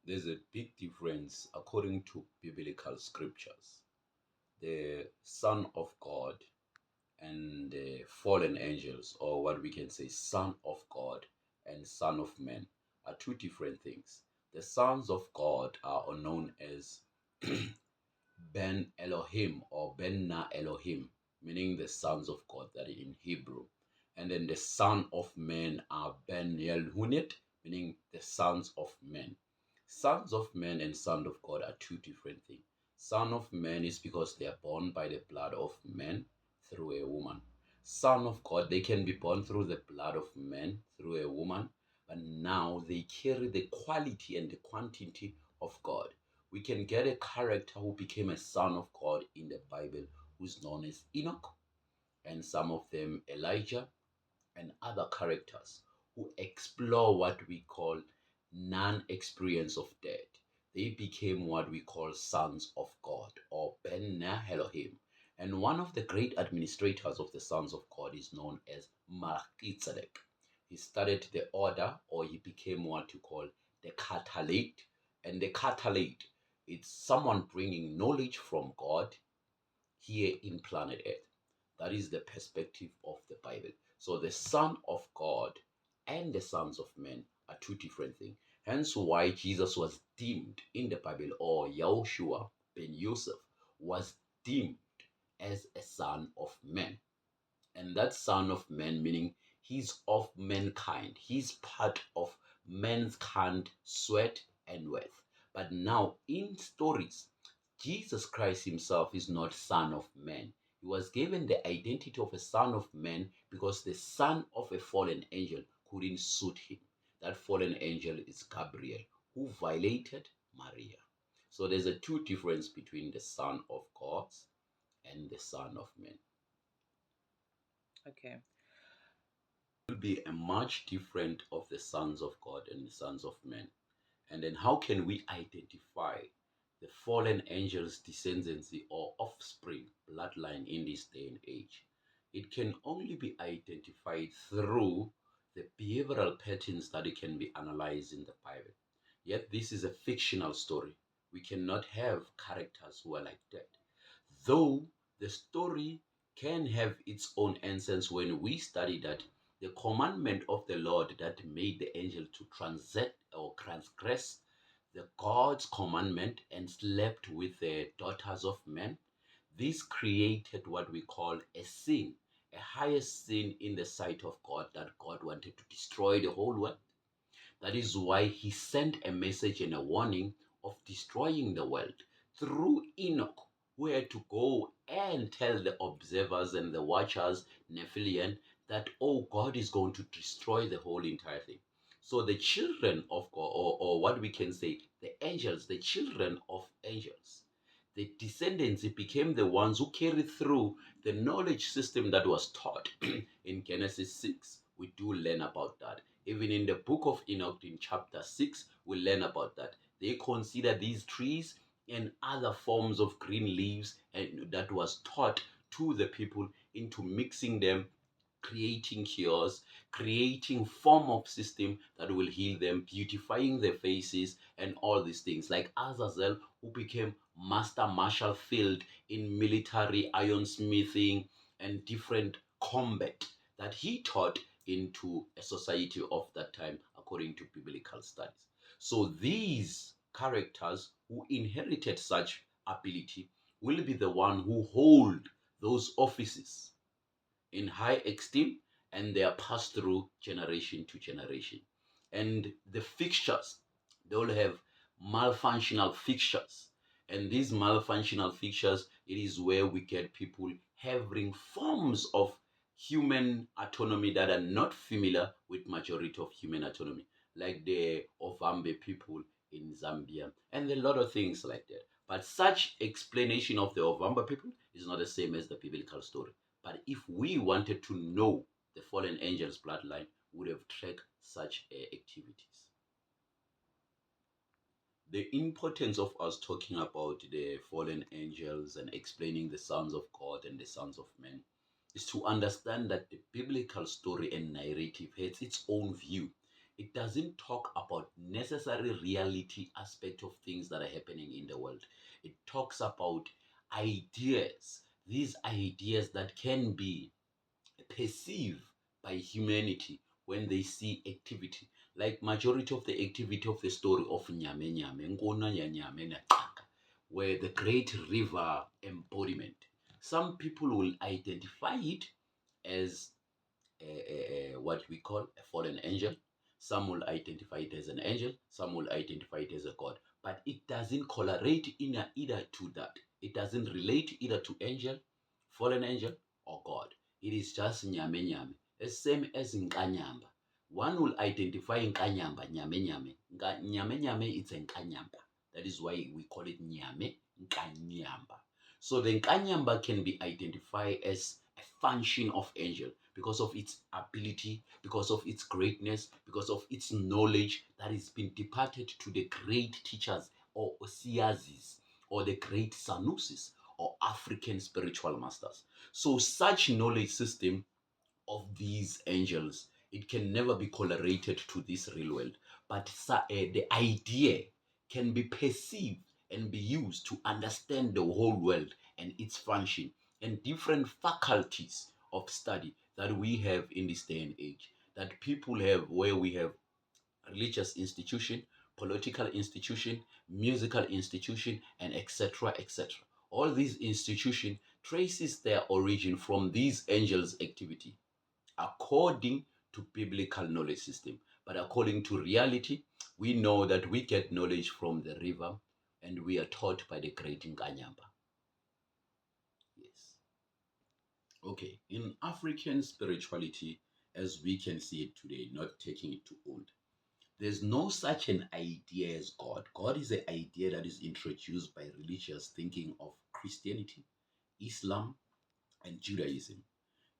There's a big difference according to biblical scriptures. The Son of God and the fallen angels, or what we can say, Son of God and Son of Man, are two different things. The sons of God are known as Ben Elohim or Ben Na Elohim, meaning the sons of God, that in Hebrew. And then the son of man are Ben Yelhunit, meaning the sons of men. Sons of men and son of God are two different things. Son of man is because they are born by the blood of man through a woman. Son of God, they can be born through the blood of man through a woman, but now they carry the quality and the quantity of God. We can get a character who became a son of God in the Bible who's known as Enoch, and some of them Elijah, and other characters who explore what we call non-experience of death. They became what we call sons of God or Ben Elohim. And one of the great administrators of the sons of God is known as Melchizedek. He studied the order, or he became what you call the catalate. And the catalate, it's someone bringing knowledge from God here in planet Earth. That is the perspective of the Bible. So the Son of God and the sons of men are two different things. Hence why Jesus was deemed in the Bible, or Yahushua ben Yosef was deemed as a son of man. And that son of man meaning he's of mankind. He's part of mankind, sweat and worth. But now in stories, Jesus Christ himself is not son of man. He was given the identity of a son of man because the son of a fallen angel couldn't suit him. That fallen angel is Gabriel, who violated Maria. So there's a two difference between the son of God and the son of man. Okay. Will be a much different of the sons of God and the sons of men. And then how can we identify the fallen angels' descendancy or offspring bloodline in this day and age? It can only be identified through the behavioral patterns that it can be analyzed in the Bible. Yet this is a fictional story. We cannot have characters who are like that. Though the story can have its own essence when we study that the commandment of the Lord that made the angel to transit or transgress the God's commandment and slept with the daughters of men, this created what we call a sin, a higher sin in the sight of God, that God wanted to destroy the whole world. That is why he sent a message and a warning of destroying the world through Enoch, who had to go and tell the observers and the watchers, Nephilim, that, oh, God is going to destroy the whole entire thing. So the children of God, or what we can say, the angels, the children of angels, the descendants, it became the ones who carried through the knowledge system that was taught in Genesis 6. We do learn about that. Even in the book of Enoch, in chapter 6, we learn about that. They consider these trees and other forms of green leaves, and that was taught to the people into mixing them, creating cures, creating form of system that will heal them, beautifying their faces, and all these things. Like Azazel, who became master martial field in military ironsmithing and different combat that he taught into a society of that time according to biblical studies. So these characters who inherited such ability will be the one who hold those offices in high esteem, and they are passed through generation to generation. And the fixtures, they will have malfunctional fixtures. And these malfunctional fixtures, it is where we get people having forms of human autonomy that are not familiar with majority of human autonomy, like the Ovambe people in Zambia, and a lot of things like that. But such explanation of the Ovamba people is not the same as the biblical story. But if we wanted to know the fallen angel's bloodline, we would have tracked such activities. The importance of us talking about the fallen angels and explaining the sons of God and the sons of men is to understand that the biblical story and narrative has its own view. It doesn't talk about necessary reality aspect of things that are happening in the world. It talks about ideas, these ideas that can be perceived by humanity when they see activity. Like majority of the activity of the story of Nyame Nyame, Nkona ya Nyame na Xaka, where the great river embodiment. Some people will identify it as what we call a fallen angel. Some will identify it as an angel. Some will identify it as a god. But it doesn't correlate in either to that. It doesn't relate either to angel, fallen angel, or god. It is just nyame nyame. The same as in Kanyamba. One will identify in Kanyamba, nyame nyame. Nyame nyame, it's in Kanyamba. That is why we call it nyame Kanyamba. So the Kanyamba can be identified as a function of angel because of its ability, because of its greatness, because of its knowledge that has been departed to the great teachers or Osiazis or the great Sanusis or African spiritual masters. So such knowledge system of these angels, it can never be correlated to this real world, but the idea can be perceived and be used to understand the whole world and its function and different faculties of study that we have in this day and age, that people have, where we have religious institution, political institution, musical institution, and etc., etc. All these institution traces their origin from these angels' activity according to biblical knowledge system. But according to reality, we know that we get knowledge from the river and we are taught by the great Nkanyamba. Yes. Okay. In African spirituality, as we can see it today, not taking it too old, there's no such an idea as God. God is an idea that is introduced by religious thinking of Christianity, Islam, and Judaism.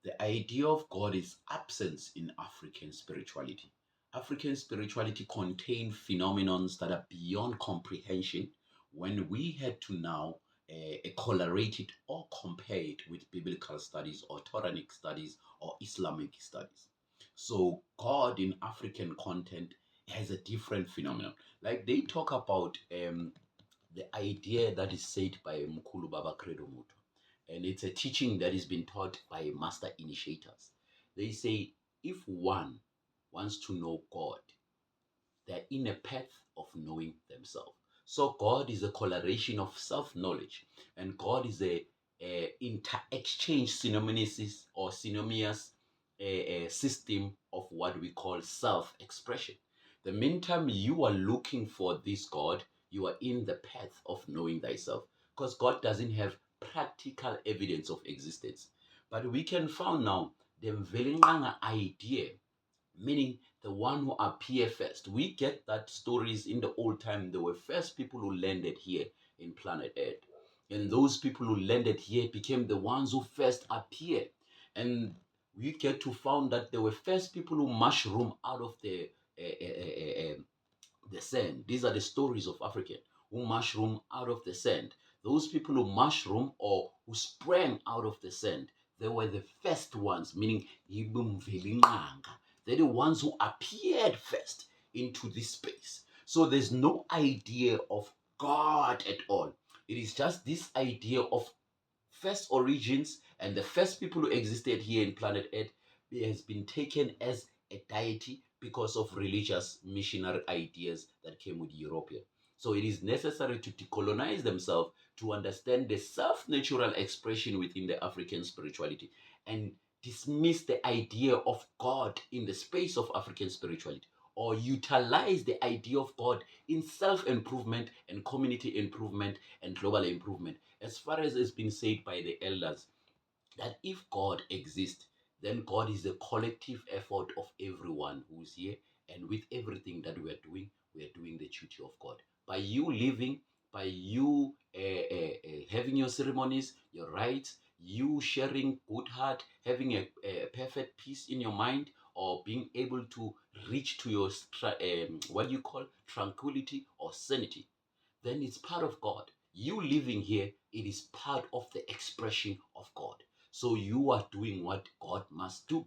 The idea of God is absence in African spirituality. African spirituality contains phenomena that are beyond comprehension when we had to now correlate it or compare it with biblical studies or Quranic studies or Islamic studies. So God in African content has a different phenomenon. Like they talk about the idea that is said by Mkulu Baba Credo Mutu, and it's a teaching that is being taught by master initiators. They say if one wants to know God, they're in a path of knowing themselves. So God is a correlation of self-knowledge, and God is a inter-exchange synonymous or synonymous a system of what we call self-expression. The meantime you are looking for this God, you are in the path of knowing thyself, because God doesn't have practical evidence of existence. But we can find now the Velinganga idea, meaning the one who appear first. We get that stories in the old time, there were first people who landed here in planet Earth. And those people who landed here became the ones who first appeared. And we get to find that there were first people who mushroom out of the sand. These are the stories of African who mushroom out of the sand. Those people who mushroom or who sprang out of the sand, they were the first ones, meaning they're the ones who appeared first into this space. So there's no idea of God at all. It is just this idea of first origins and the first people who existed here in planet Earth has been taken as a deity because of religious missionary ideas that came with European. So it is necessary to decolonize themselves to understand the self-natural expression within the African spirituality and dismiss the idea of God in the space of African spirituality, or utilize the idea of God in self-improvement and community improvement and global improvement. As far as has been said by the elders, that if God exists, then God is the collective effort of everyone who's here, and with everything that we are doing the duty of God. By you living, by you having your ceremonies, your rites, you sharing good heart, having a perfect peace in your mind, or being able to reach to your what you call tranquility or sanity, then it's part of God. You living here, it is part of the expression of God. So you are doing what God must do.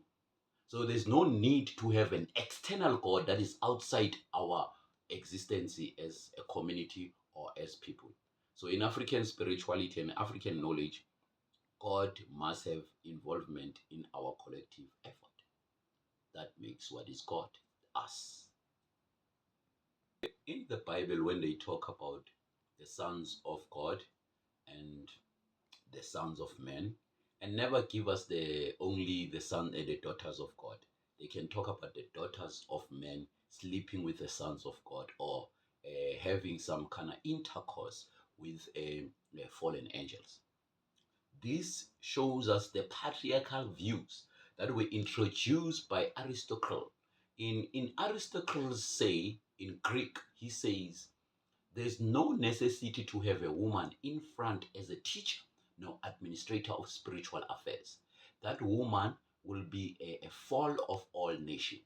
So there's no need to have an external God that is outside our existence as a community or as people. So in African spirituality and African knowledge, God must have involvement in our collective effort. That makes what is God us. In the Bible, when they talk about the sons of God and the sons of men, and never give us the only the son and the daughters of God. They can talk about the daughters of men sleeping with the sons of God, or having some kind of intercourse with fallen angels. This shows us the patriarchal views that were introduced by Aristotle. In Aristotle's say in Greek, he says there's no necessity to have a woman in front as a teacher, no administrator of spiritual affairs. That woman will be a fall of all nations.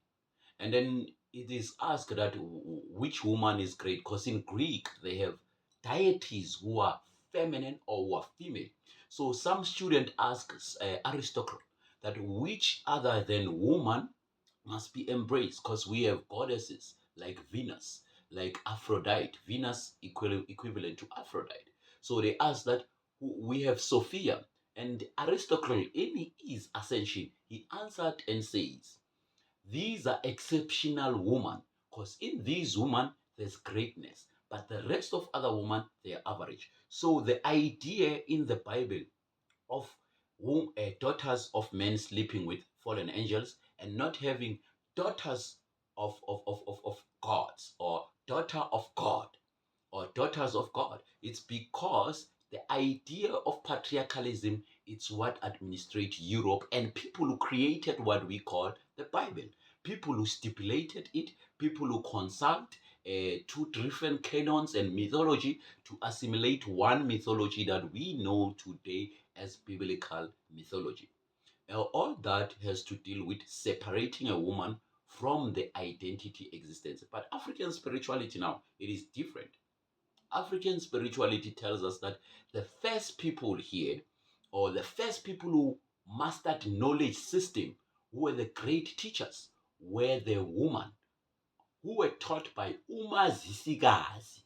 And then it is asked that which woman is great, because in Greek they have deities who are feminine or who are female. So some student asks Aristotle that which other than woman must be embraced, because we have goddesses like Venus, like Aphrodite, Venus equivalent to Aphrodite. So they ask that we have Sophia, and Aristotle in his Ascension, he answered and says, these are exceptional women, because in these women there's greatness, but the rest of other women, they are average. So the idea in the Bible of daughters of men sleeping with fallen angels and not having daughters of gods, or daughter of God, or daughters of God. It's because the idea of patriarchalism, it's what administrate Europe, and people who created what we call the Bible. People who stipulated it, people who consult two different canons and mythology to assimilate one mythology that we know today as biblical mythology. All that has to deal with separating a woman from the identity existence. But African spirituality now, it is different. African spirituality tells us that the first people here, or the first people who mastered knowledge system, who were the great teachers, were the women who were taught by umazisigazi.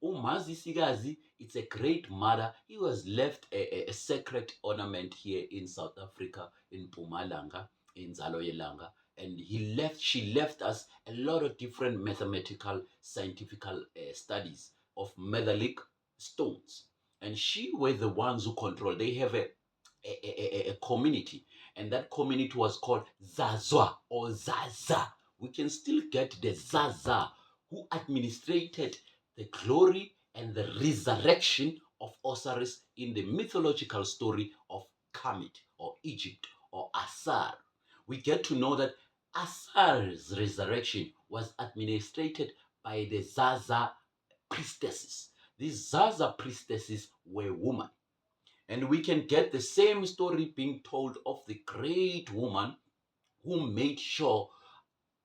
Umazisigazi, it's a great mother. He was left a sacred ornament here in South Africa, in Pumalanga, in Zaloyelanga. And she left us a lot of different mathematical, scientific studies of metallic stones. And she were the ones who control. They have a community, and that community was called Zazwa or Zaza. We can still get the Zaza who administrated the glory and the resurrection of Osiris in the mythological story of Kemet or Egypt or Asar. We get to know that Asar's resurrection was administrated by the Zaza priestesses. These Zaza priestesses were women. And we can get the same story being told of the great woman who made sure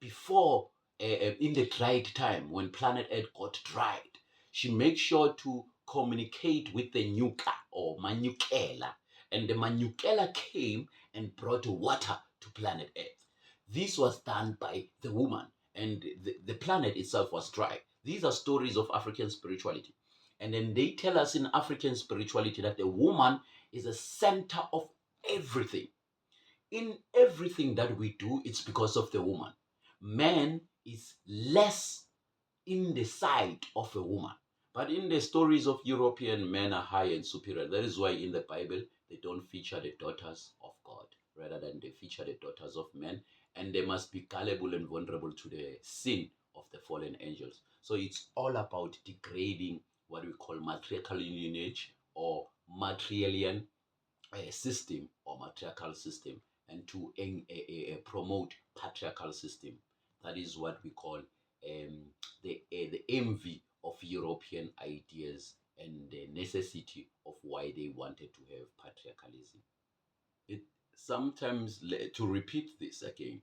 before, in the dried time, when planet Earth got dried, she made sure to communicate with the Nyuka or Manukela. And the Manukela came and brought water to planet Earth. This was done by the woman, and the planet itself was dry. These are stories of African spirituality. And then they tell us in African spirituality that the woman is the center of everything. In everything that we do, it's because of the woman. Man is less in the side of a woman. But in the stories of European, men are high and superior. That is why in the Bible, they don't feature the daughters of God, rather than they feature the daughters of men. And they must be gullible and vulnerable to the sin of the fallen angels. So it's all about degrading what we call matriarchal lineage or matrilian system or matriarchal system, and to promote patriarchal system. That is what we call the envy of European ideas and the necessity of why they wanted to have patriarchalism. It sometimes, to repeat this again,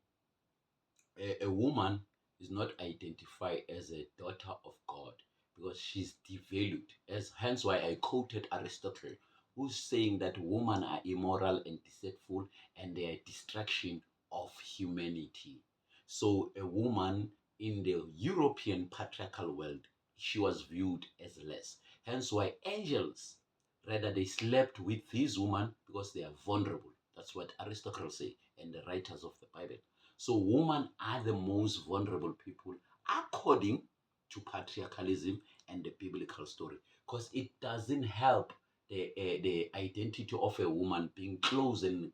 a woman is not identified as a daughter of God because she's devalued. As hence why I quoted Aristotle, who's saying that women are immoral and deceitful and they are distraction of humanity. So a woman in the European patriarchal world, she was viewed as less. Hence why angels, rather they slept with these women because they are vulnerable. That's what Aristotle say and the writers of the Bible. So women are the most vulnerable people according to patriarchalism and the biblical story, because it doesn't help the identity of a woman being close and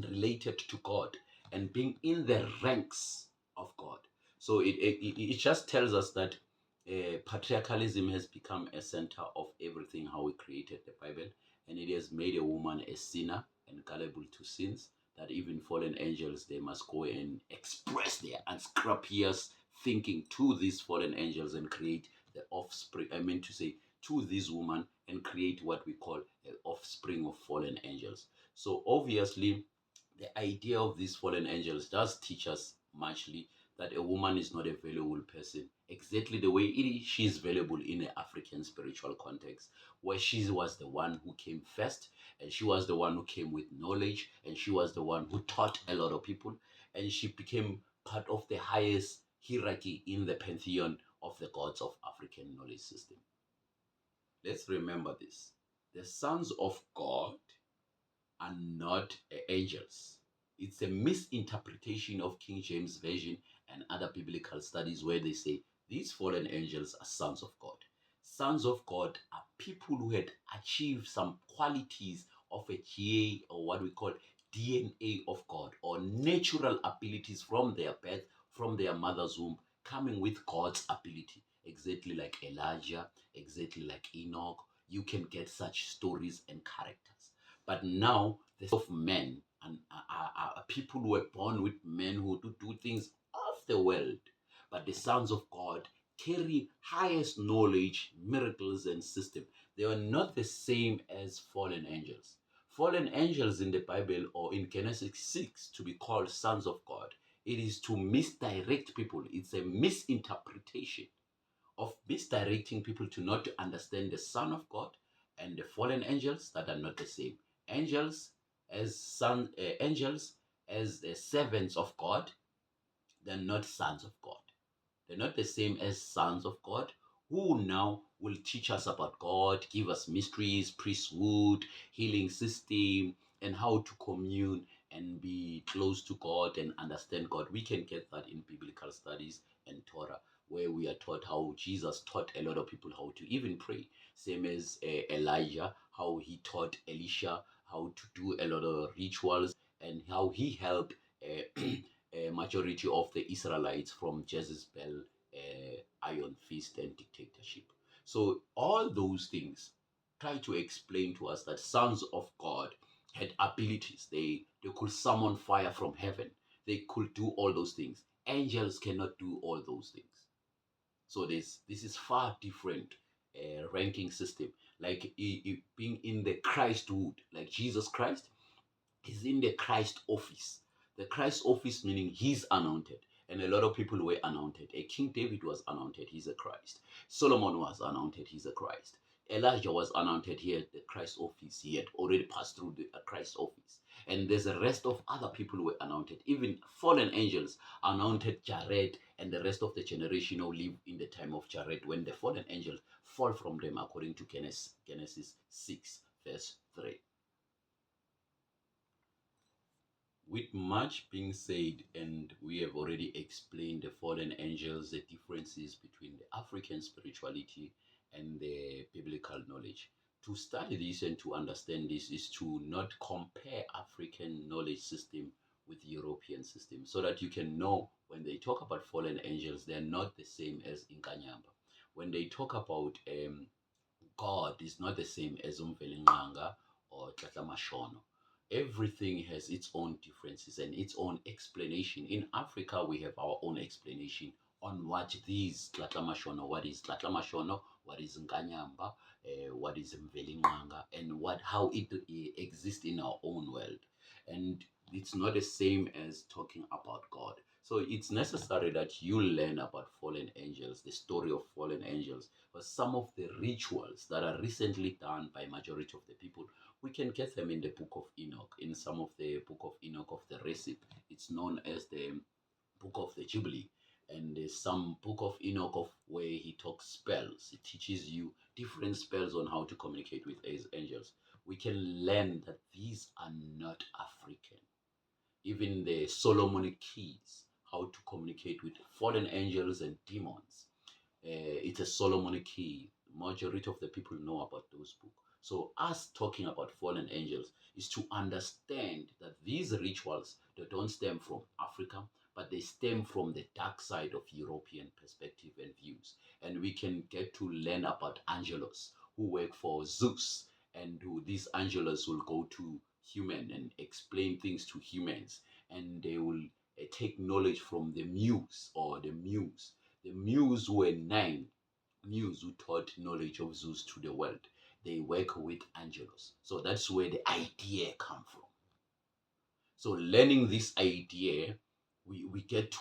related to God and being in the ranks of God. So it just tells us that patriarchalism has become a center of everything, how we created the Bible, and it has made a woman a sinner and gullible to sins, that even fallen angels, they must go and express their unscrupulous thinking to these fallen angels and create the offspring, I mean to say, to these women, and create what we call an offspring of fallen angels. So obviously, the idea of these fallen angels does teach us muchly that a woman is not a valuable person, exactly the way she is valuable in an African spiritual context, where she was the one who came first, and she was the one who came with knowledge, and she was the one who taught a lot of people, and she became part of the highest hierarchy in the pantheon of the gods of African knowledge system. Let's remember this. The sons of God are not angels. It's a misinterpretation of King James Version and other biblical studies where they say these fallen angels are sons of God. Sons of God are people who had achieved some qualities of a GA, or what we call DNA of God, or natural abilities from their birth, from their mother's womb, coming with God's ability. Exactly like Elijah, exactly like Enoch. You can get such stories and characters. But now, the of men and are people who were born with men who do things of the world. But the sons of God carry highest knowledge, miracles, and system. They are not the same as fallen angels. Fallen angels in the Bible or in Genesis 6 to be called sons of God. It is to misdirect people. It's a misinterpretation of misdirecting people to not to understand the Son of God and the fallen angels that are not the same. Angels as the servants of God, they're not sons of God. They're not the same as sons of God, who now will teach us about God, give us mysteries, priesthood, healing system, and how to commune and be close to God and understand God. We can get that in biblical studies and Torah, where we are taught how Jesus taught a lot of people how to even pray. Same as Elijah, how he taught Elisha how to do a lot of rituals, and how he helped a majority of the Israelites from Jezebel, iron fist, and dictatorship. So all those things try to explain to us that sons of God had abilities. They could summon fire from heaven. They could do all those things. Angels cannot do all those things. So this is far different ranking system. Like being in the Christhood, like Jesus Christ is in the Christ office. The Christ office meaning he's anointed. And a lot of people were anointed. A King David was anointed, he's a Christ. Solomon was anointed, he's a Christ. Elijah was anointed here at the Christ office. He had already passed through the Christ office. And there's a rest of other people who were anointed. Even fallen angels anointed Jared and the rest of the generation who live in the time of Jared, when the fallen angels fall from them, according to Genesis 6, verse 3. With much being said, and we have already explained the fallen angels, the differences between the African spirituality and the biblical knowledge. To study this and to understand this is to not compare African knowledge system with European system, so that you can know when they talk about fallen angels, they're not the same as Inkanyamba. When they talk about God is not the same as Umvelenganga or Tlatlamashono. Everything has its own differences and its own explanation. In Africa, we have our own explanation on what these Tlatlamashono, what is Tlatlamashono, what is Nganyamba, what is Mvelenganga, and how it exists in our own world. And it's not the same as talking about God. So it's necessary that you learn about fallen angels, the story of fallen angels, but some of the rituals that are recently done by majority of the people We can get them in the Book of Enoch, in some of the Book of Enoch of the Recip. It's known as the Book of the Jubilee. And there's some Book of Enoch of where he talks spells. He teaches you different spells on how to communicate with angels. We can learn that these are not African. Even the Solomonic keys, how to communicate with fallen angels and demons. It's a Solomonic key. Majority of the people know about those books. So us talking about fallen angels is to understand that these rituals, they don't stem from Africa, but they stem from the dark side of European perspective and views. And we can get to learn about angelos who work for Zeus, and who these angelos will go to human and explain things to humans, and they will take knowledge from the muse or the muse. The muse were nine muse who taught knowledge of Zeus to the world. They work with angelos. So that's where the idea come from. So learning this idea, we get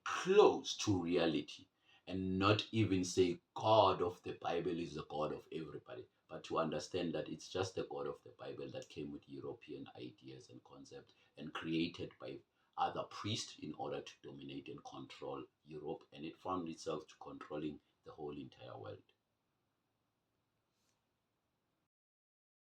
close to reality, and not even say God of the Bible is the God of everybody, but to understand that it's just the God of the Bible that came with European ideas and concepts and created by other priests in order to dominate and control Europe, and it found itself to controlling the whole entire world.